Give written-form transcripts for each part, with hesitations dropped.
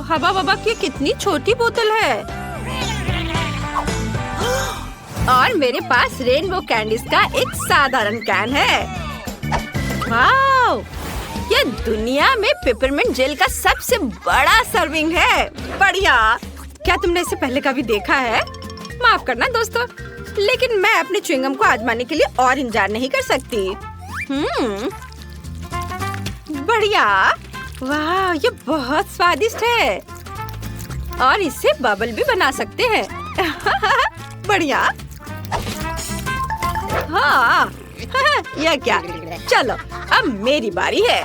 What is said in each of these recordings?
हवा वबा की कितनी छोटी बोतल है। और मेरे पास रेनबो कैंडीज का एक साधारण कैन है। वाओ! ये दुनिया में पेपरमिंट जेल का सबसे बड़ा सर्विंग है। बढ़िया। क्या तुमने इसे पहले कभी देखा है? माफ करना दोस्तों, लेकिन मैं अपने च्युइंगम को आजमाने के लिए और इंतजार नहीं कर सकती। बढ़िया। वाह, ये बहुत स्वादिष्ट है। और इससे बबल भी बना सकते हैं। बढ़िया। हाँ। यह क्या? चलो, अब मेरी बारी है।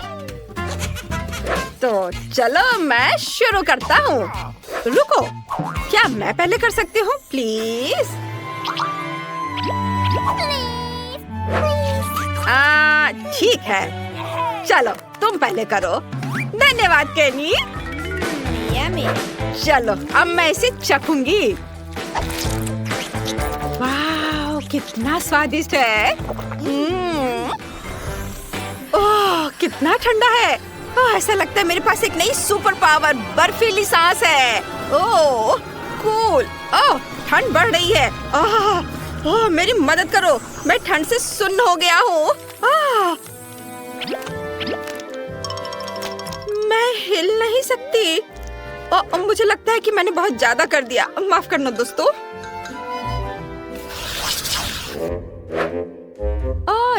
तो चलो मैं शुरू करता हूँ। रुको, क्या मैं पहले कर सकती हूँ प्लीज? ठीक है, चलो तुम पहले करो। धन्यवाद केनी। चलो अब मैं इसे चखूंगी। वाह, कितना स्वादिष्ट है। ओह, कितना ठंडा है। ऐसा लगता है मेरे पास एक नई सुपर पावर बर्फीली सांस है। ओह कूल। ओह, ठंड बढ़ रही है। ओह, मेरी मदद करो, मैं ठंड से सुन्न हो गया हूँ। मैं हिल नहीं सकती। मुझे लगता है कि मैंने बहुत ज्यादा कर दिया। माफ करना दोस्तों।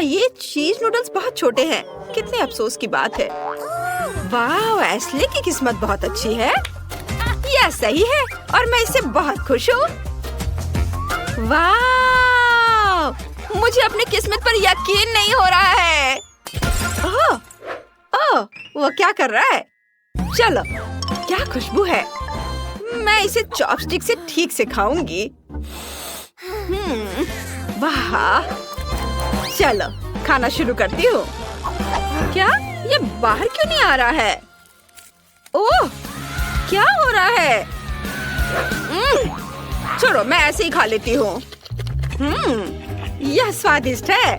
ये चीज नूडल्स बहुत छोटे हैं। कितने अफसोस की बात है। वाह, एस्ले की किस्मत बहुत अच्छी है। यह सही है और मैं इससे बहुत खुश हूँ। वाह, मुझे अपनी किस्मत पर यकीन नहीं हो रहा है। वो क्या कर रहा है? चलो, क्या खुशबू है। मैं इसे चॉपस्टिक से ठीक से खाऊंगी। वाह, चलो खाना शुरू करती हूँ। क्या ये बाहर क्यों नहीं आ रहा है? ओह, क्या हो रहा है? छोड़ो, मैं ऐसे ही खा लेती हूँ। यह स्वादिष्ट है।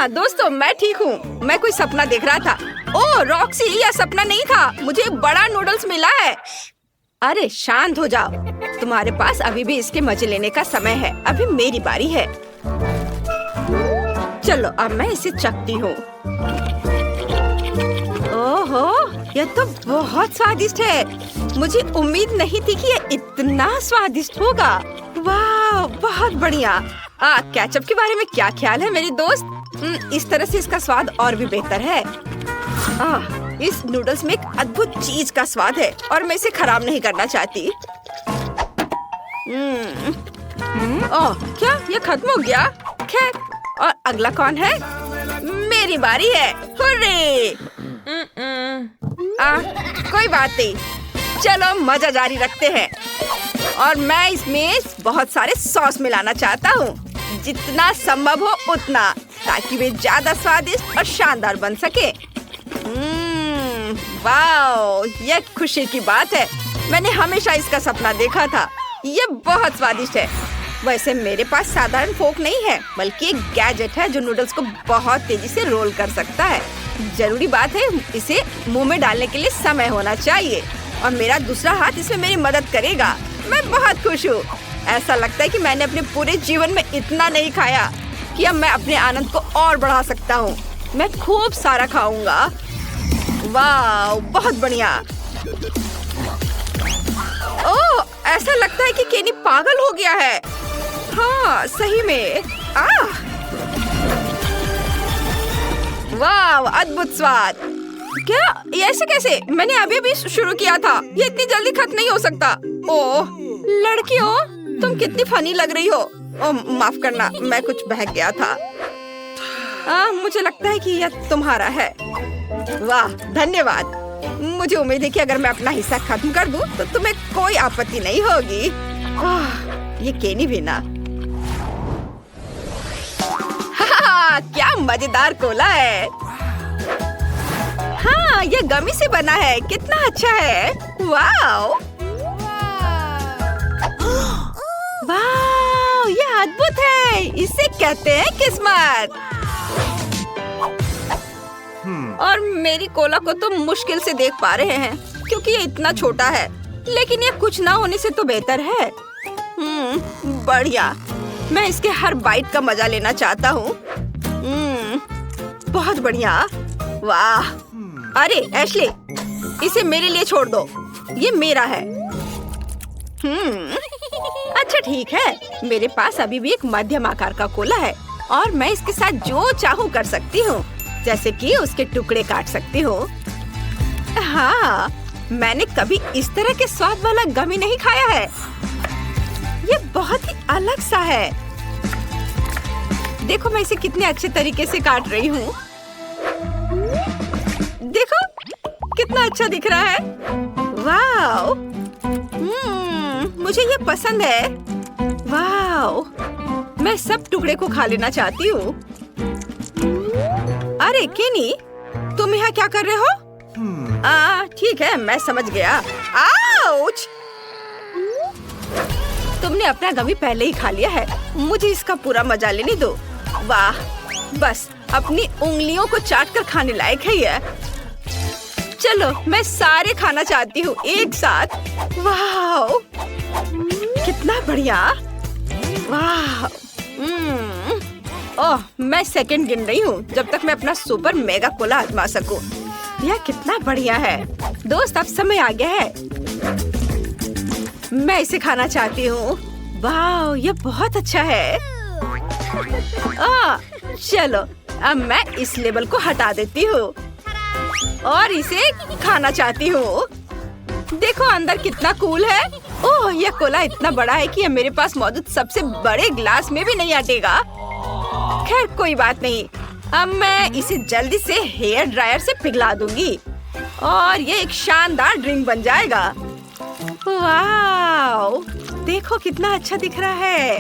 दोस्तों, मैं ठीक हूँ। मैं कोई सपना देख रहा था। ओह रॉक्सी, यह सपना नहीं था। मुझे एक बड़ा नूडल्स मिला है। अरे शांत हो जाओ। तुम्हारे पास अभी भी इसके मजे लेने का समय है। अभी मेरी बारी है। चलो अब मैं इसे चखती हूँ। ओहो, यह तो बहुत स्वादिष्ट है। मुझे उम्मीद नहीं थी कि यह इतना स्वादिष्ट होगा। वाह, बहुत बढ़िया। केचप के बारे में क्या ख्याल है मेरी दोस्त? इस तरह से इसका स्वाद और भी बेहतर है। इस नूडल्स में एक अद्भुत चीज का स्वाद है और मैं इसे खराब नहीं करना चाहती। क्या ये खत्म हो गया? खैर, और अगला कौन है? मेरी बारी है। हुर्रे! कोई बात नहीं, चलो मजा जारी रखते हैं। और मैं इसमें बहुत सारे सॉस मिलाना चाहता हूँ, जितना संभव हो उतना, ताकि वे ज्यादा स्वादिष्ट और शानदार बन सके। वाओ, यह खुशी की बात है। मैंने हमेशा इसका सपना देखा था। ये बहुत स्वादिष्ट है। वैसे मेरे पास साधारण फोक नहीं है, बल्कि एक गैजेट है जो नूडल्स को बहुत तेजी से रोल कर सकता है। जरूरी बात है, इसे मुंह में डालने के लिए समय होना चाहिए और मेरा दूसरा हाथ इसमें मेरी मदद करेगा। मैं बहुत खुश हूँ। ऐसा लगता है कि मैंने अपने पूरे जीवन में इतना नहीं खाया कि अब मैं अपने आनंद को और बढ़ा सकता हूँ। मैं खूब सारा खाऊंगा। वाह, बहुत बढ़िया। ओह, ऐसा लगता है कि केनी पागल हो गया है। हाँ, सही में। वाह, अद्भुत स्वाद। क्या ये ऐसे कैसे? मैंने अभी अभी शुरू किया था। ये इतनी जल्दी खत्म नहीं हो सकता। ओह लड़कियों, तुम कितनी फनी लग रही हो। ओह माफ करना, मैं कुछ बहक गया था। मुझे लगता है कि यह तुम्हारा है। वाह, धन्यवाद। मुझे उम्मीद है कि अगर मैं अपना हिस्सा खत्म कर दूं, तो तुम्हें कोई आपत्ति नहीं होगी। ये केनी भी ना। क्या मजेदार कोला है। हाँ, ये गमी से बना है। कितना अच्छा है। वाओ, वाओ, ये अद्भुत है। इसे कहते हैं किस्मत। और मेरी कोला को तो मुश्किल से देख पा रहे हैं क्योंकि ये इतना छोटा है। लेकिन ये कुछ ना होने से तो बेहतर है। बढ़िया, मैं इसके हर बाइट का मजा लेना चाहता हूँ। बहुत बढ़िया, वाह। अरे एशली, इसे मेरे लिए छोड़ दो, ये मेरा है। अच्छा ठीक है, मेरे पास अभी भी एक मध्यम आकार का कोला है और मैं इसके साथ जो चाहूँ कर सकती हूँ, जैसे कि उसके टुकड़े काट सकती हूँ। हाँ, मैंने कभी इस तरह के स्वाद वाला गमी नहीं खाया है। ये बहुत ही अलग सा है। देखो मैं इसे कितने अच्छे तरीके से काट रही हूँ। देखो कितना अच्छा दिख रहा है। वाव, मुझे ये पसंद है। वाव, मैं सब टुकड़े को खा लेना चाहती हूँ। अरे केनी, तुम यहाँ क्या कर रहे हो? ठीक है, मैं समझ गया। आउच! तुमने अपना गमी पहले ही खा लिया है। मुझे इसका पूरा मजा लेने दो। वाह, बस अपनी उंगलियों को चाट कर खाने लायक है ये। चलो, मैं सारे खाना चाहती हूँ एक साथ। वाह, कितना बढ़िया। वाह, ओह, मैं सेकंड गिन रही हूँ जब तक मैं अपना सुपर मेगा कोला आजमा सकूं। यह कितना बढ़िया है। दोस्त, अब समय आ गया है। मैं इसे खाना चाहती हूँ। वाह, ये बहुत अच्छा है। चलो, अब मैं इस लेबल को हटा देती हूँ और इसे खाना चाहती हूँ। देखो अंदर कितना कूल है। ओह, यह कोला इतना बड़ा है कि यह मेरे पास मौजूद सबसे बड़े ग्लास में भी नहीं अटेगा। खैर कोई बात नहीं, अब मैं इसे जल्दी से हेयर ड्रायर से पिघला दूंगी और ये एक शानदार ड्रिंक बन जाएगा। वाव, देखो कितना अच्छा दिख रहा है।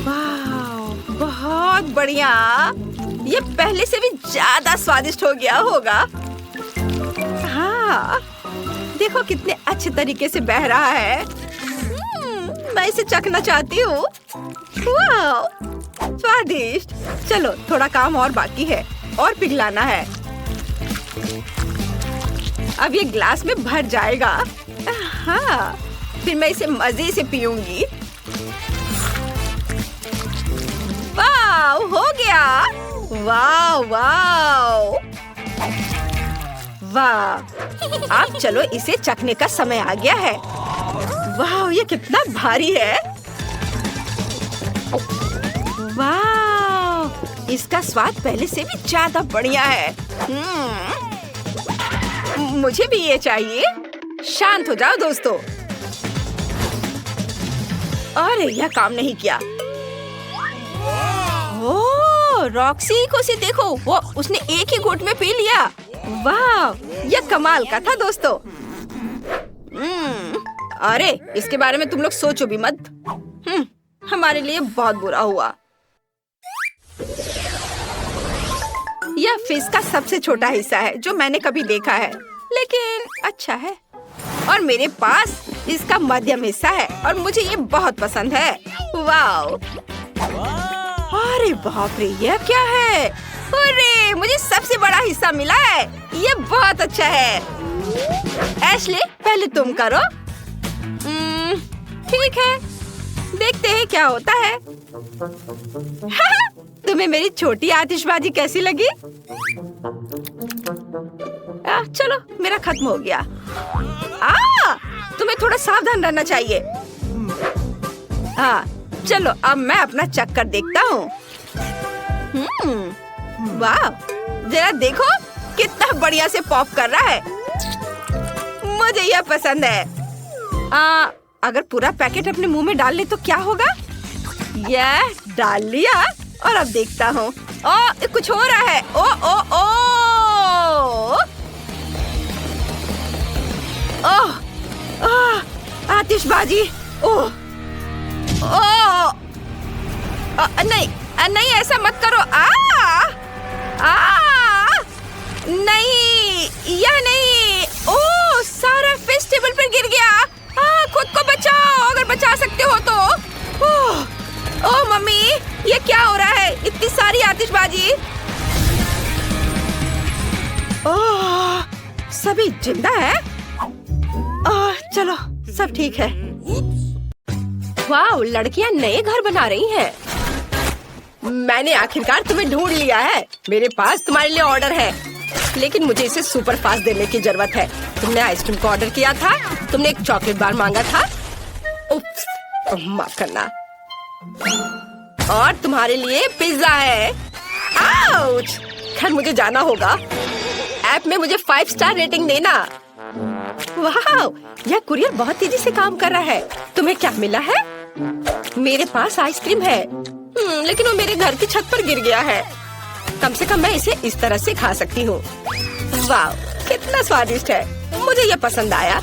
वाव, बहुत बढ़िया। ये पहले से भी ज्यादा स्वादिष्ट हो गया होगा। हाँ, देखो कितने अच्छे तरीके से बह रहा है। मैं इसे चखना चाहती हूँ। वाव, स्वादिष्ट। चलो, थोड़ा काम और बाकी है और पिघलाना है। अब ये ग्लास में भर जाएगा। हाँ, फिर मैं इसे मजे से पीऊंगी। वाव, हो गया। वाव वाव वाह, अब चलो इसे चखने का समय आ गया है। वाह, ये कितना भारी है। वाह, इसका स्वाद पहले से भी ज्यादा बढ़िया है। मुझे भी ये चाहिए। शांत हो जाओ दोस्तों। अरे, यह काम नहीं किया। ओह, रॉक्सी को से देखो, वो उसने एक ही घूंट में पी लिया। वाह, यह कमाल का था दोस्तों। अरे, इसके बारे में तुम लोग सोचो भी मत। हमारे लिए बहुत बुरा हुआ। यह फिश का सबसे छोटा हिस्सा है जो मैंने कभी देखा है, लेकिन अच्छा है। और मेरे पास इसका मध्यम हिस्सा है और मुझे ये बहुत पसंद है। वाह, अरे बाप रे, यह क्या है? अरे, मुझे सबसे बड़ा हिस्सा मिला है। ये बहुत अच्छा है। एशली, पहले तुम करो। ठीक है, देखते हैं क्या होता है। तुम्हें मेरी छोटी आतिशबाजी कैसी लगी? चलो, मेरा खत्म हो गया। तुम्हें थोड़ा सावधान रहना चाहिए। हाँ, चलो अब मैं अपना चक्कर देखता हूँ। वाह, जरा देखो कितना बढ़िया से पॉप कर रहा है। मुझे यह पसंद है। अगर पूरा पैकेट अपने मुंह में डाल ले तो क्या होगा? यह डाल लिया और अब देखता हूँ। कुछ हो रहा है। ओ ओ ओ ओह, आतिशबाजी। ओह, नहीं नहीं, ऐसा मत करो। नहीं, यह नहीं। ओह, सारा फिश टेबल पर गिर गया। खुद को बचाओ अगर बचा सकते हो तो। ओह मम्मी, ये क्या हो रहा है? इतनी सारी आतिशबाजी। ओह, सभी जिंदा है। चलो सब ठीक है। वाह, लड़कियां नए घर बना रही हैं। मैंने आखिरकार तुम्हें ढूंढ लिया है। मेरे पास तुम्हारे लिए ऑर्डर है, लेकिन मुझे इसे सुपर फास्ट देने की जरूरत है। तुमने आइसक्रीम का ऑर्डर किया था, तुमने एक चॉकलेट बार मांगा था। उप्स, माफ करना। और तुम्हारे लिए पिज्जा है। आउच! खैर मुझे जाना होगा। ऐप में मुझे 5 स्टार रेटिंग देना। वाह, यह कुरियर बहुत तेजी से काम कर रहा है। तुम्हें क्या मिला है? मेरे पास आइसक्रीम है, लेकिन वो मेरे घर की छत पर गिर गया है। कम से कम मैं इसे इस तरह से खा सकती हूँ। वाह, कितना स्वादिष्ट है। मुझे ये पसंद आया।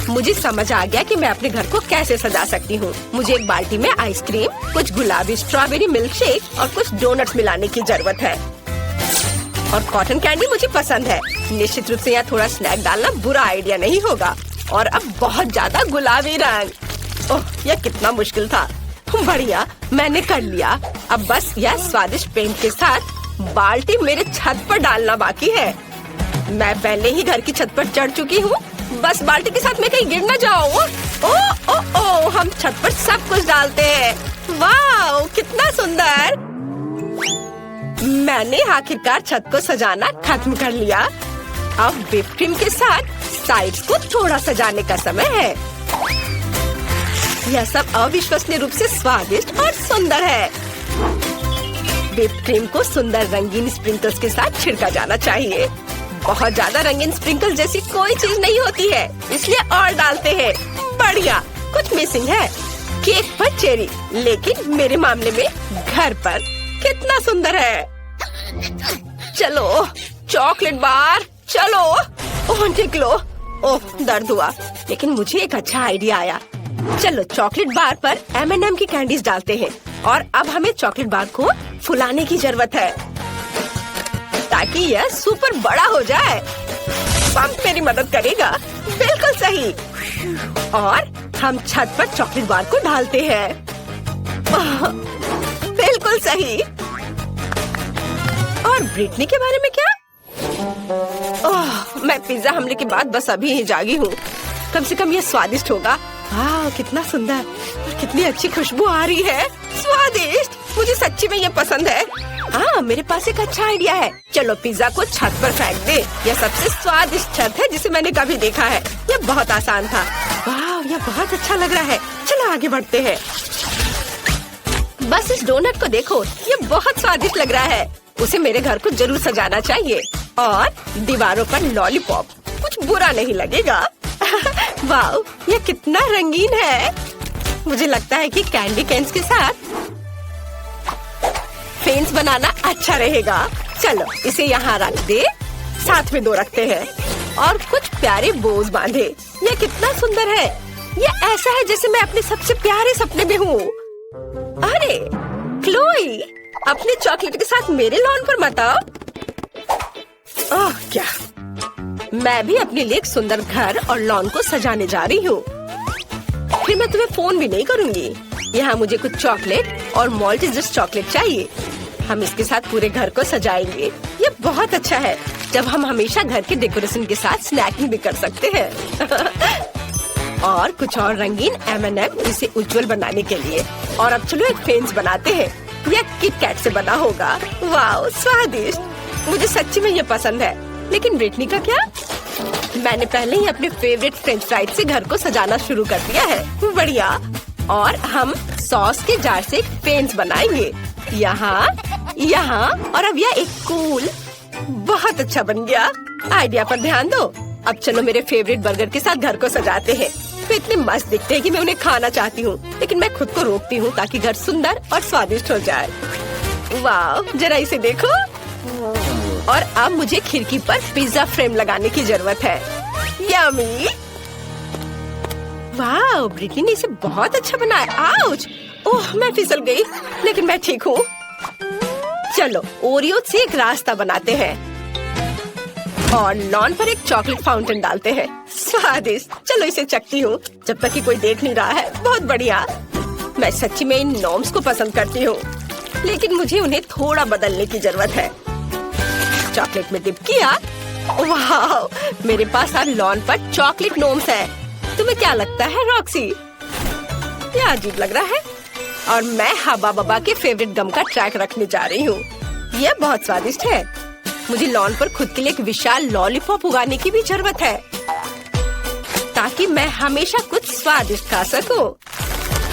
मुझे समझ आ गया कि मैं अपने घर को कैसे सजा सकती हूँ। मुझे एक बाल्टी में आइसक्रीम, कुछ गुलाबी स्ट्रॉबेरी मिल्क शेक और कुछ डोनट्स मिलाने की जरूरत है। और कॉटन कैंडी मुझे पसंद है। निश्चित रूप से यहाँ थोड़ा स्नैक डालना बुरा आइडिया नहीं होगा। और अब बहुत ज्यादा गुलाबी रंग। ओह, यह कितना मुश्किल था। बढ़िया, मैंने कर लिया। अब बस यह स्वादिष्ट पेंट के साथ बाल्टी मेरे छत पर डालना बाकी है। मैं पहले ही घर की छत पर चढ़ चुकी हूँ। बस बाल्टी के साथ मैं कहीं गिर न जाऊँ। ओ, हम छत पर सब कुछ डालते हैं। वाह, कितना सुंदर। मैंने आखिरकार छत को सजाना खत्म कर लिया। अब व्हिप क्रीम के साथ साइड्स को थोड़ा सजाने का समय है। यह सब अविश्वसनीय रूप से स्वादिष्ट और सुंदर है। व्हिप क्रीम को सुंदर रंगीन स्प्रिंकल्स के साथ छिड़का जाना चाहिए। बहुत ज्यादा रंगीन स्प्रिंकल जैसी कोई चीज नहीं होती है, इसलिए और डालते हैं। बढ़िया, कुछ मिसिंग है। केक पर चेरी, लेकिन मेरे मामले में घर पर। कितना सुंदर है। चलो चॉकलेट बार, चलो। ओह निकलो। ओह, दर्द हुआ, लेकिन मुझे एक अच्छा आइडिया आया। चलो चॉकलेट बार पर M&M की कैंडीज डालते हैं। और अब हमें चॉकलेट बार को फुलाने की जरूरत है ताकि यह सुपर बड़ा हो जाए। पंप मेरी मदद करेगा। बिल्कुल सही। और हम छत पर चॉकलेट बार को डालते हैं। बिल्कुल सही। और ब्रिटनी के बारे में क्या? ओह, मैं पिज्जा हमले के बाद बस अभी ही जागी हूँ। कम से कम ये स्वादिष्ट होगा। वाह, कितना सुंदर और कितनी अच्छी खुशबू आ रही है। स्वादिष्ट, मुझे सच्ची में ये पसंद है। हाँ, मेरे पास एक अच्छा आइडिया है। चलो पिज्जा को छत पर फेंक दे। यह सबसे स्वादिष्ट छत है जिसे मैंने कभी देखा है। यह बहुत आसान था। वाह, यह बहुत अच्छा लग रहा है। चलो आगे बढ़ते हैं। बस इस डोनट को देखो, ये बहुत स्वादिष्ट लग रहा है। उसे मेरे घर को जरूर सजाना चाहिए। और दीवारों पर लॉलीपॉप, कुछ बुरा नहीं लगेगा। वाह, ये कितना रंगीन है। मुझे लगता है कि कैंडी कैन्स के साथ फेंस बनाना अच्छा रहेगा। चलो इसे यहाँ रख दे। साथ में 2 रखते हैं और कुछ प्यारे बोज बांधे। ये कितना सुंदर है। ये ऐसा है जैसे मैं अपने सबसे प्यारे सपने में हूँ। अरे क्लोई, अपने चॉकलेट के साथ मेरे लॉन पर मत आओ। ओह क्या, मैं भी अपने लिए एक सुंदर घर और लॉन को सजाने जा रही हूँ। फिर मैं तुम्हें फोन भी नहीं करूँगी। यहाँ मुझे कुछ चॉकलेट और मॉल्टेजर्स चॉकलेट चाहिए। हम इसके साथ पूरे घर को सजाएंगे। ये बहुत अच्छा है जब हम हमेशा घर के डेकोरेशन के साथ स्नैकिंग भी कर सकते हैं। और कुछ और रंगीन M&M इसे उज्जवल बनाने के लिए। और अब चलो एक फेंस बनाते हैं। यह किट कैट से बना होगा। वाह, स्वादिष्ट। मुझे सच्ची में ये पसंद है। लेकिन ब्रिटनी का क्या? मैंने पहले ही अपने फेवरेट फ्रेंच फ्राइज से घर को सजाना शुरू कर दिया है। बढ़िया। और हम सॉस के जार से एक फेंस बनाएंगे। यहाँ, यहाँ और अब यह एक कूल। बहुत अच्छा बन गया। आइडिया पर ध्यान दो। अब चलो मेरे फेवरेट बर्गर के साथ घर को सजाते हैं। वे इतने मस्त दिखते हैं कि मैं उन्हें खाना चाहती हूँ, लेकिन मैं खुद को रोकती हूँ ताकि घर सुंदर और स्वादिष्ट हो जाए। वाह, जरा इसे देखो। और अब मुझे खिड़की पर पिज्जा फ्रेम लगाने की जरूरत है। यम्मी। वाह, ब्रिटनी ने इसे बहुत अच्छा बनाया। आउच! ओह, मैं फिसल गई, लेकिन मैं ठीक हूँ। चलो ओरियो से एक रास्ता बनाते हैं और लॉन पर एक चॉकलेट फाउंटेन डालते हैं। स्वादिष्ट। चलो इसे चखती हूँ जब तक कि कोई देख नहीं रहा है। बहुत बढ़िया। मैं सच्ची में इन नॉर्म्स को पसंद करती हूँ, लेकिन मुझे उन्हें थोड़ा बदलने की जरूरत है। चॉकलेट में डिप किया वाह, मेरे पास आज लॉन पर चॉकलेट नोम्स है। तुम्हें क्या लगता है रॉक्सी? ये अजीब लग रहा है। और मैं हब्बा बब्बा के फेवरेट गम का ट्रैक रखने जा रही हूँ। यह बहुत स्वादिष्ट है। मुझे लॉन पर खुद के लिए एक विशाल लॉलीपॉप उगाने की भी जरूरत है, ताकि मैं हमेशा कुछ स्वादिष्ट खा सकूं।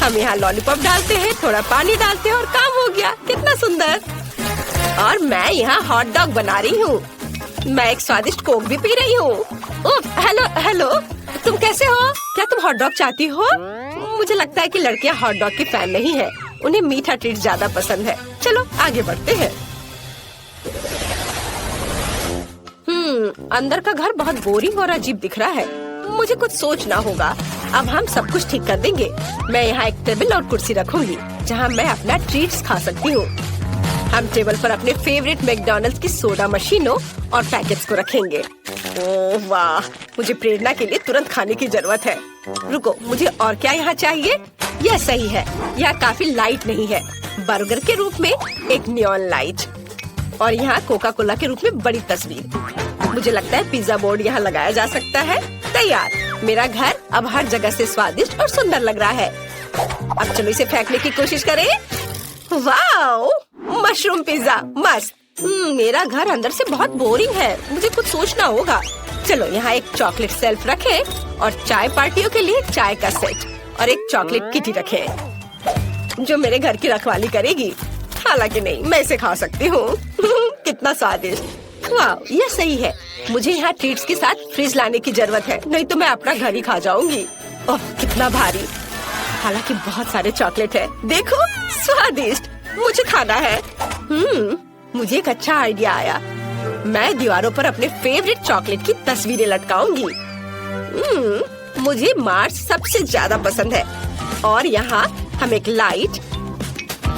हम यहाँ लॉलीपॉप डालते हैं, थोड़ा पानी डालते हैं और काम हो गया। कितना सुंदर। और मैं यहाँ हॉट डॉग बना रही हूँ। मैं एक स्वादिष्ट कोक भी पी रही हूँ। हेलो हेलो, तुम कैसे हो? क्या तुम हॉट डॉग चाहती हो? मुझे लगता है कि लड़कियाँ हॉट डॉग की फैन नहीं है, उन्हें मीठा ट्रीट ज्यादा पसंद है। चलो आगे बढ़ते हैं। अंदर का घर बहुत बोरिंग और अजीब दिख रहा है। मुझे कुछ सोचना होगा। अब हम सब कुछ ठीक कर देंगे। मैं यहाँ एक टेबल और कुर्सी रखूंगी, जहाँ मैं अपना ट्रीट्स खा सकती हूँ। हम टेबल पर अपने फेवरेट मैकडॉनल्ड्स की सोडा मशीनों और पैकेट्स को रखेंगे। ओह वाह, मुझे प्रेरणा के लिए तुरंत खाने की जरूरत है। रुको, मुझे और क्या यहाँ चाहिए? यह सही है। यह काफी लाइट नहीं है। बर्गर के रूप में एक नियॉन लाइट, और यहाँ कोका कोला के रूप में बड़ी तस्वीर। मुझे लगता है पिज्जा बोर्ड यहाँ लगाया जा सकता है। तैयार। मेरा घर अब हर जगह से स्वादिष्ट और सुंदर लग रहा है। अब चलो इसे फेंकने की कोशिश करें। वाओ, मशरूम पिज्जा मस्त। मेरा घर अंदर से बहुत बोरिंग है। मुझे कुछ सोचना होगा। चलो यहाँ एक चॉकलेट सेल्फ रखें, और चाय पार्टियों के लिए चाय का सेट और एक चॉकलेट किटी रखें, जो मेरे घर की रखवाली करेगी। हालांकि नहीं, मैं इसे खा सकती हूँ। कितना स्वादिष्ट। वाह, ये सही है। मुझे यहाँ ट्रीट्स के साथ फ्रिज लाने की जरूरत है, नहीं तो मैं अपना घर ही खा जाऊंगी। ओह कितना भारी। हालांकि बहुत सारे चॉकलेट है। देखो, स्वादिष्ट। मुझे खाना है। मुझे एक अच्छा आइडिया आया। मैं दीवारों पर अपने फेवरेट चॉकलेट की तस्वीरें लटकाऊंगी। मुझे मार्स सबसे ज्यादा पसंद है। और यहाँ हम एक लाइट,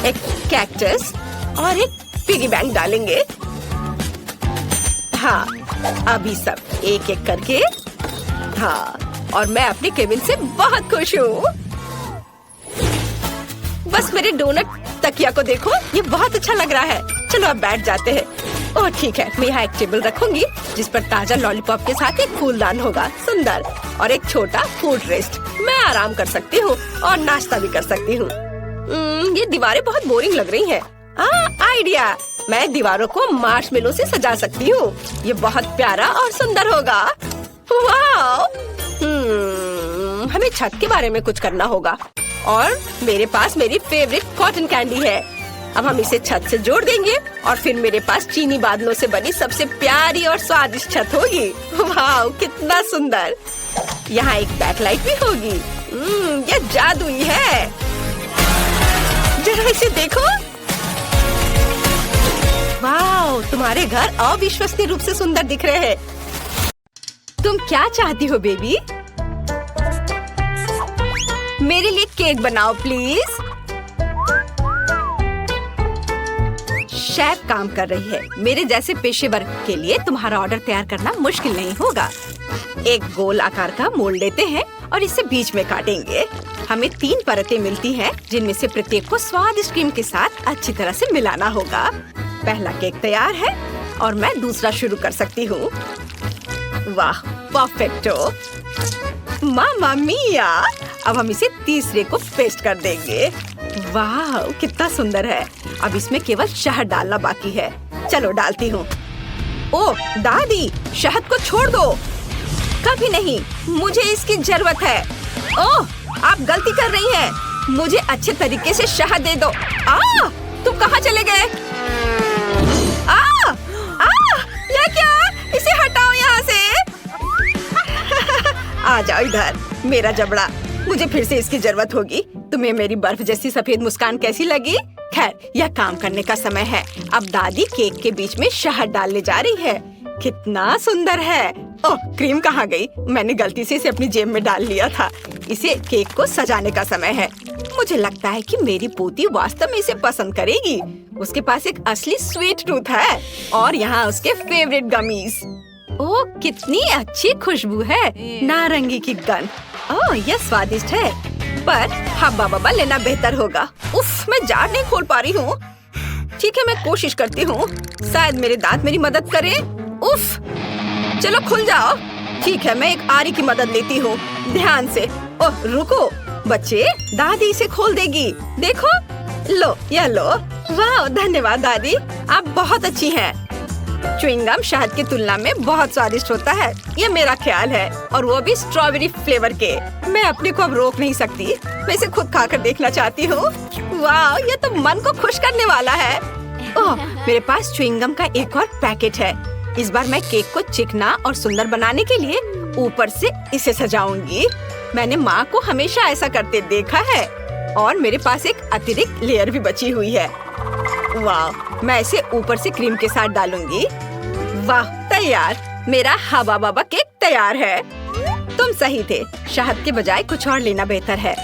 एक कैक्टस और एक पिगी बैंक डालेंगे। हाँ, अभी सब एक एक करके। हाँ, और मैं अपने केबिन से बहुत खुश हूँ। बस मेरे डोनट तकिया को देखो, ये बहुत अच्छा लग रहा है। चलो अब बैठ जाते हैं। ओह ठीक है, मैं यहाँ एक टेबल रखूंगी, जिस पर ताजा लॉलीपॉप के साथ एक फूलदान होगा, सुंदर, और एक छोटा फूड रेस्ट। मैं आराम कर सकती हूँ और नाश्ता भी कर सकती हूँ। ये दीवारें बहुत बोरिंग लग रही हैं। आइडिया, मैं दीवारों को मार्शमेलो से सजा सकती हूँ। ये बहुत प्यारा और सुंदर होगा। वाह! हमें छत के बारे में कुछ करना होगा, और मेरे पास मेरी फेवरेट कॉटन कैंडी है। अब हम इसे छत से जोड़ देंगे, और फिर मेरे पास चीनी बादलों से बनी सबसे प्यारी और स्वादिष्ट छत होगी। वाह, कितना सुंदर। यहाँ एक बैकलाइट भी होगी। ये जादुई है। जरा इसे देखो। वाह, तुम्हारे घर अविश्वसनीय रूप से सुंदर दिख रहे हैं। तुम क्या चाहती हो बेबी? मेरे लिए केक बनाओ प्लीज। शेफ काम कर रही है। मेरे जैसे पेशेवर के लिए तुम्हारा ऑर्डर तैयार करना मुश्किल नहीं होगा। एक गोल आकार का मोल्ड लेते हैं और इसे बीच में काटेंगे। हमें 3 परतें मिलती हैं, जिनमें से प्रत्येक को स्वादिष्ट क्रीम के साथ अच्छी तरह से मिलाना होगा। पहला केक तैयार है और मैं दूसरा शुरू कर सकती हूँ। वाह, परफेक्टो। मामा मिया। अब हम इसे तीसरे को पेस्ट कर देंगे। वाह, कितना सुंदर है। अब इसमें केवल शहद डालना बाकी है। चलो डालती हूँ। ओह दादी, शहद को छोड़ दो। कभी नहीं, मुझे इसकी जरूरत है। ओह, आप गलती कर रही हैं। मुझे अच्छे तरीके से शहद दे दो। तुम कहाँ चले गए? ये क्या? इसे हटाओ यहाँ से। आ जाओ इधर, मेरा जबड़ा। मुझे फिर से इसकी जरूरत होगी। तुम्हें मेरी बर्फ जैसी सफेद मुस्कान कैसी लगी? खैर, यह काम करने का समय है। अब दादी केक के बीच में शहद डालने जा रही है। कितना सुंदर है। ओह, क्रीम कहाँ गई? मैंने गलती से इसे अपनी जेब में डाल लिया था। इसे केक को सजाने का समय है। मुझे लगता है कि मेरी पोती वास्तव में इसे पसंद करेगी। उसके पास एक असली स्वीट टूथ है, और यहाँ उसके फेवरेट गमीज। ओह, कितनी अच्छी खुशबू है। नारंगी की गंध। ओह, यह स्वादिष्ट है, पर हब्बा बब्बा लेना बेहतर होगा। उफ, मैं जार नहीं खोल पा रही हूँ। ठीक है, मैं कोशिश करती हूँ। शायद मेरे दांत मेरी मदद करें। उफ, चलो खुल जाओ। ठीक है, मैं एक आरी की मदद लेती हूँ। ध्यान से। ओह रुको बच्चे, दादी इसे खोल देगी। देखो, लो यह लो। वाह धन्यवाद दादी, आप बहुत अच्छी हैं। च्युइंगम शहद की तुलना में बहुत स्वादिष्ट होता है, ये मेरा ख्याल है, और वो भी स्ट्रॉबेरी फ्लेवर के। मैं अपने को अब रोक नहीं सकती, मैं इसे खुद खाकर देखना चाहती हूँ। वाह, ये तो मन को खुश करने वाला है। ओह, मेरे पास च्युइंगम का एक और पैकेट है। इस बार मैं केक को चिकना और सुंदर बनाने के लिए ऊपर से इसे सजाऊंगी। मैंने माँ को हमेशा ऐसा करते देखा है, और मेरे पास एक अतिरिक्त लेयर भी बची हुई है। वाह, मैं इसे ऊपर से क्रीम के साथ डालूंगी। वाह, तैयार, मेरा हवा बाबा केक तैयार है। तुम सही थे, शहद के बजाय कुछ और लेना बेहतर है।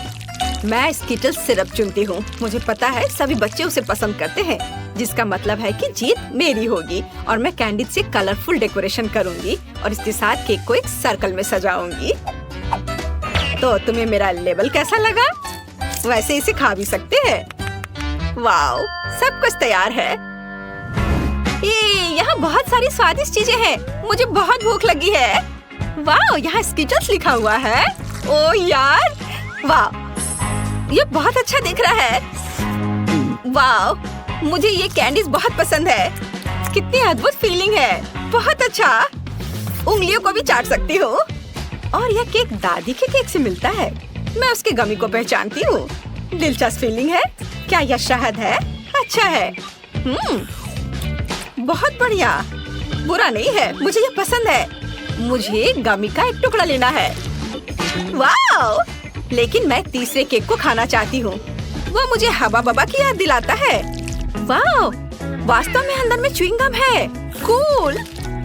मैं स्किटल सिरप चुनती हूँ। मुझे पता है सभी बच्चे उसे पसंद करते हैं, जिसका मतलब है कि जीत मेरी होगी। और मैं कैंडी से कलरफुल डेकोरेशन करूँगी और इसके साथ केक को एक सर्कल में सजाऊंगी। तो तुम्हें मेरा लेबल कैसा लगा? वैसे इसे खा भी सकते हैं। वाओ, सब कुछ तैयार है। यहाँ बहुत सारी स्वादिष्ट चीजें हैं। मुझे बहुत भूख लगी है। वाओ, यहाँ स्किटल्स लिखा हुआ है। ओ यार, वाह, ये बहुत अच्छा दिख रहा है। वाओ, मुझे ये कैंडीज बहुत पसंद है। कितनी अद्भुत फीलिंग है, बहुत अच्छा। उंगलियों को भी चाट सकती हूँ। और यह केक दादी के केक से मिलता है। मैं उसके गमी को पहचानती हूँ। दिलचस्प फीलिंग है। क्या यह शहद है? अच्छा है। बहुत बढ़िया, बुरा नहीं है, मुझे यह पसंद है। मुझे गमी का एक टुकड़ा लेना है। वाओ, लेकिन मैं तीसरे केक को खाना चाहती हूँ। वो मुझे हवा बबा की याद दिलाता है। वाओ, वास्तव में अंदर में च्युइंगम है। कूल।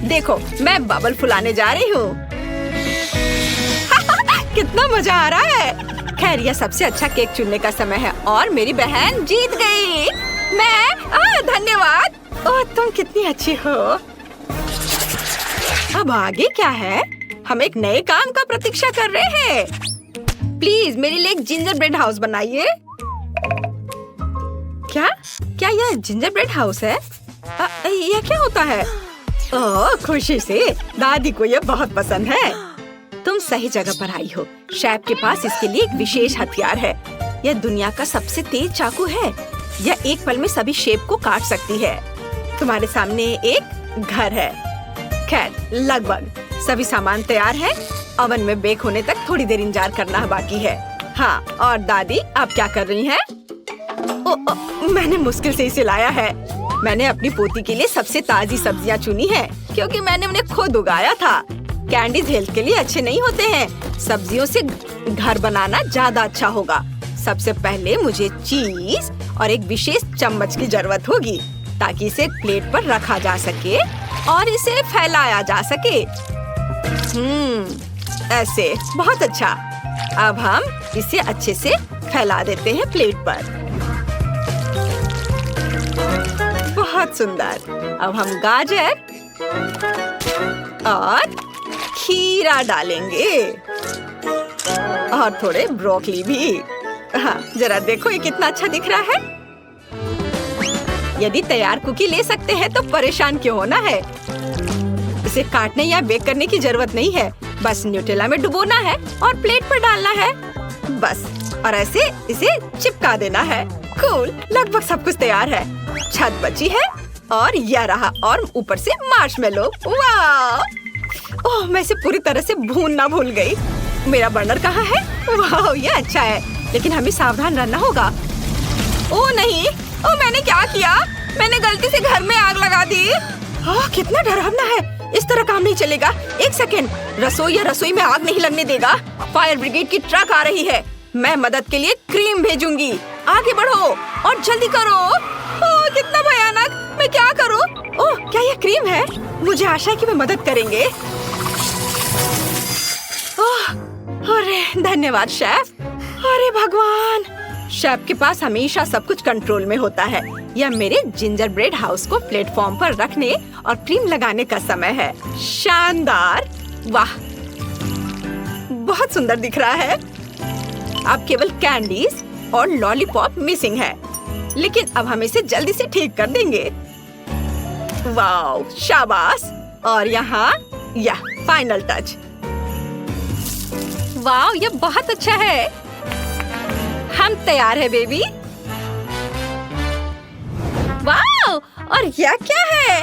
देखो, मैं बबल फुलाने जा रही हूँ। कितना मजा आ रहा है। खैर, यह सबसे अच्छा केक चुनने का समय है और मेरी बहन जीत गई। धन्यवाद। ओह, तुम कितनी अच्छी हो। अब आगे क्या है? हम एक नए काम का प्रतीक्षा कर रहे हैं। प्लीज मेरे लिए एक जिंजर ब्रेड हाउस बनाइए। क्या यह जिंजर ब्रेड हाउस है? यह क्या होता है? ओह, खुशी से, दादी को यह बहुत पसंद है। तुम सही जगह पर आई हो। शेफ के पास इसके लिए एक विशेष हथियार है। यह दुनिया का सबसे तेज चाकू है। यह एक पल में सभी शेप को काट सकती है। तुम्हारे सामने एक घर है। खैर, लगभग सभी सामान तैयार है। ओवन में बेक होने तक थोड़ी देर इंतजार करना बाकी है। हाँ, और दादी आप क्या कर रही हैं? मैंने मुश्किल से इसे लाया है। मैंने अपनी पोती के लिए सबसे ताजी सब्जियां चुनी है, क्योंकि मैंने उन्हें खुद उगाया था। कैंडीज हेल्थ के लिए अच्छे नहीं होते हैं। सब्जियों से घर बनाना ज्यादा अच्छा होगा। सबसे पहले मुझे चीज और एक विशेष चम्मच की जरूरत होगी, ताकि इसे प्लेट पर रखा जा सके और इसे फैलाया जा सके। ऐसे, बहुत अच्छा। अब हम इसे अच्छे से फैला देते हैं प्लेट पर। बहुत सुंदर। अब हम गाजर और खीरा डालेंगे और थोड़े ब्रोकली भी। हाँ, जरा देखो ये कितना अच्छा दिख रहा है। यदि तैयार कुकी ले सकते हैं तो परेशान क्यों होना है। इसे काटने या बेक करने की जरूरत नहीं है। बस न्यूटेला में डुबोना है और प्लेट पर डालना है। बस, और ऐसे इसे चिपका देना है। कूल, लगभग सब कुछ तैयार है। छत बची है और यह रहा, और ऊपर से मार्शमेलो। वाह! ओह, मैं इसे पूरी तरह से भूनना भूल गई। मेरा बर्नर कहाँ है? वाह, ये अच्छा है, लेकिन हमें सावधान रहना होगा। ओह नहीं, ओह मैंने क्या किया? मैंने गलती से घर में आग लगा दी। ओह, कितना डरावना है। इस तरह काम नहीं चलेगा। एक सेकेंड, रसोई में आग नहीं लगने देगा। फायर ब्रिगेड की ट्रक आ रही है। मैं मदद के लिए क्रीम भेजूंगी। आगे बढ़ो और जल्दी करो। ओह, कितना भयानक। मैं क्या करूं? ओह, क्या यह क्रीम है? मुझे आशा है कि वे मदद करेंगे। ओह, अरे धन्यवाद शेफ। अरे भगवान, शेफ के पास हमेशा सब कुछ कंट्रोल में होता है। यह मेरे जिंजर ब्रेड हाउस को प्लेटफॉर्म पर रखने और क्रीम लगाने का समय है। शानदार। वाह, बहुत सुंदर दिख रहा है। अब केवल कैंडीज और लॉलीपॉप मिसिंग है, लेकिन अब हम इसे जल्दी से ठीक कर देंगे। वाह, शाबाश। और यहाँ या फाइनल टच। वाह, ये बहुत अच्छा है। हम तैयार है बेबी। वाह, और यह क्या है?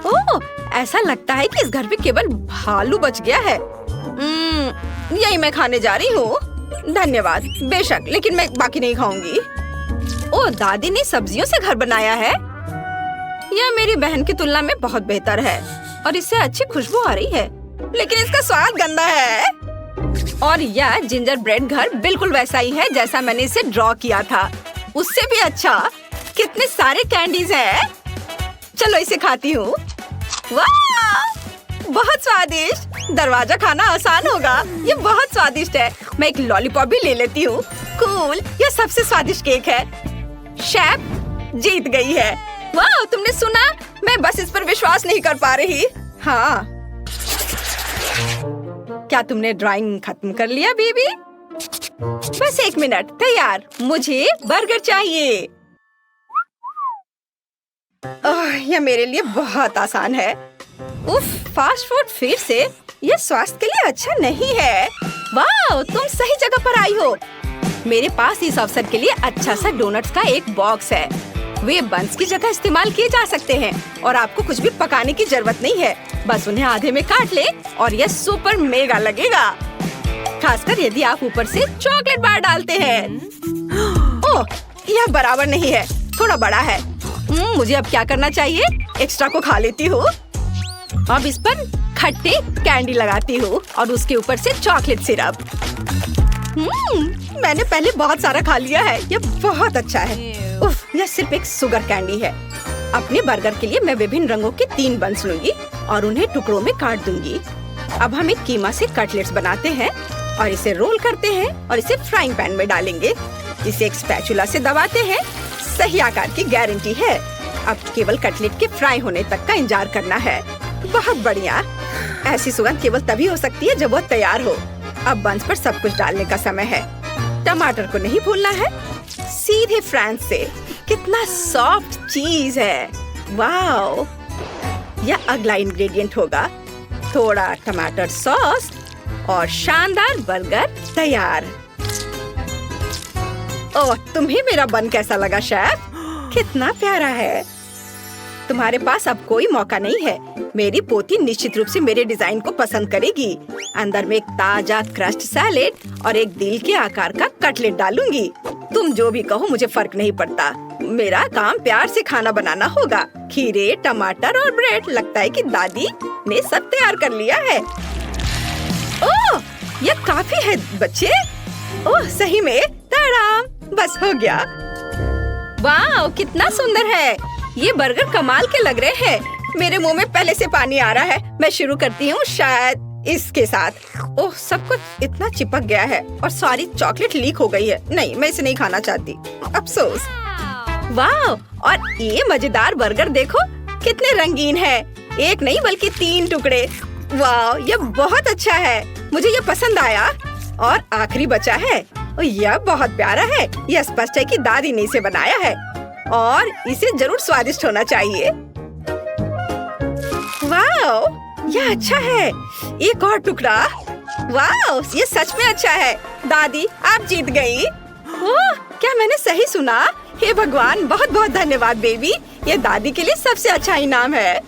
ओह, ऐसा लगता है कि इस घर में केवल भालू बच गया है। यही मैं खाने जा रही हूँ। धन्यवाद। बेशक, लेकिन मैं बाकी नहीं खाऊंगी। ओह, दादी ने सब्जियों से घर बनाया है। यह मेरी बहन की तुलना में बहुत बेहतर है और इससे अच्छी खुशबू आ रही है, लेकिन इसका स्वाद गंदा है। और यह जिंजर ब्रेड घर बिल्कुल वैसा ही है जैसा मैंने इसे ड्रॉ किया था, उससे भी अच्छा। कितने सारे कैंडीज हैं। चलो इसे खाती हूँ। वाह, बहुत स्वादिष्ट। दरवाजा खाना आसान होगा। ये बहुत स्वादिष्ट है। मैं एक लॉलीपॉप भी ले लेती हूँ। कूल, यह सबसे स्वादिष्ट केक है। शेफ जीत गई है। वाह, तुमने सुना? मैं बस इस पर विश्वास नहीं कर पा रही। हाँ, क्या तुमने ड्राइंग खत्म कर लिया बेबी? बस 1 मिनट। तैयार। मुझे बर्गर चाहिए। यह मेरे लिए बहुत आसान है। उफ, फास्ट फूड फिर से। यह स्वास्थ्य के लिए अच्छा नहीं है। वाह, तुम सही जगह पर आई हो। मेरे पास इस अवसर के लिए अच्छा सा डोनट्स का एक बॉक्स है। वे बंस की जगह इस्तेमाल किए जा सकते हैं और आपको कुछ भी पकाने की जरूरत नहीं है। बस उन्हें आधे में काट ले और यह सुपर मेगा लगेगा, खासकर यदि आप ऊपर से चॉकलेट बार डालते हैं। ओह, यह बराबर नहीं है, थोड़ा बड़ा है। मुझे अब क्या करना चाहिए? एक्स्ट्रा को खा लेती हूँ। अब इस पर खट्टे कैंडी लगाती हूँ और उसके ऊपर से चॉकलेट सिरप। मैंने पहले बहुत सारा खा लिया है। यह बहुत अच्छा है। उफ, यह सिर्फ एक शुगर कैंडी है। अपने बर्गर के लिए मैं विभिन्न रंगों के 3 बंस लूंगी और उन्हें टुकड़ों में काट दूंगी। अब हम एक कीमा से कटलेट्स बनाते हैं और इसे रोल करते हैं और इसे फ्राइंग पैन में डालेंगे। इसे एक स्पैचुला से दबाते हैं। सही आकार की गारंटी है। अब केवल कटलेट के फ्राई होने तक का इंतजार करना है। बहुत बढ़िया। ऐसी सुगंध केवल तभी हो सकती है जब वो तैयार हो। अब बंस पर सब कुछ डालने का समय है। टमाटर को नहीं भूलना है। सीधे फ्रांस से। कितना सॉफ्ट चीज है। वाओ, यह अगला इंग्रेडिएंट होगा। थोड़ा टमाटर सॉस और शानदार बर्गर तैयार। ओह, तुम्हें मेरा बन कैसा लगा शेफ? कितना प्यारा है। तुम्हारे पास अब कोई मौका नहीं है। मेरी पोती निश्चित रूप से मेरे डिजाइन को पसंद करेगी। अंदर में एक ताजा क्रस्ट सैलेड और एक दिल के आकार का कटलेट डालूंगी। तुम जो भी कहो, मुझे फर्क नहीं पड़ता। मेरा काम प्यार से खाना बनाना होगा। खीरे, टमाटर और ब्रेड। लगता है कि दादी ने सब तैयार कर लिया है। ओह, यह काफी है बच्चे। ओह, सही में ताराम, बस हो गया। वाह, कितना सुंदर है। ये बर्गर कमाल के लग रहे हैं। मेरे मुंह में पहले से पानी आ रहा है। मैं शुरू करती हूँ शायद इसके साथ। ओह, सब कुछ इतना चिपक गया है और सारी चॉकलेट लीक हो गई है। नहीं, मैं इसे नहीं खाना चाहती। अफसोस। वाह, और ये मजेदार बर्गर देखो, कितने रंगीन है। एक नहीं बल्कि 3 टुकड़े। वाह, यह बहुत अच्छा है। मुझे यह पसंद आया। और आखिरी बचा है। यह बहुत प्यारा है। यह स्पष्ट है कि दादी ने इसे बनाया है और इसे जरूर स्वादिष्ट होना चाहिए। वाह, यह अच्छा है। एक और टुकड़ा। वाह, ये सच में अच्छा है। दादी, आप जीत गई। ओह, क्या मैंने सही सुना? हे भगवान, बहुत बहुत धन्यवाद बेबी। ये दादी के लिए सबसे अच्छा इनाम है।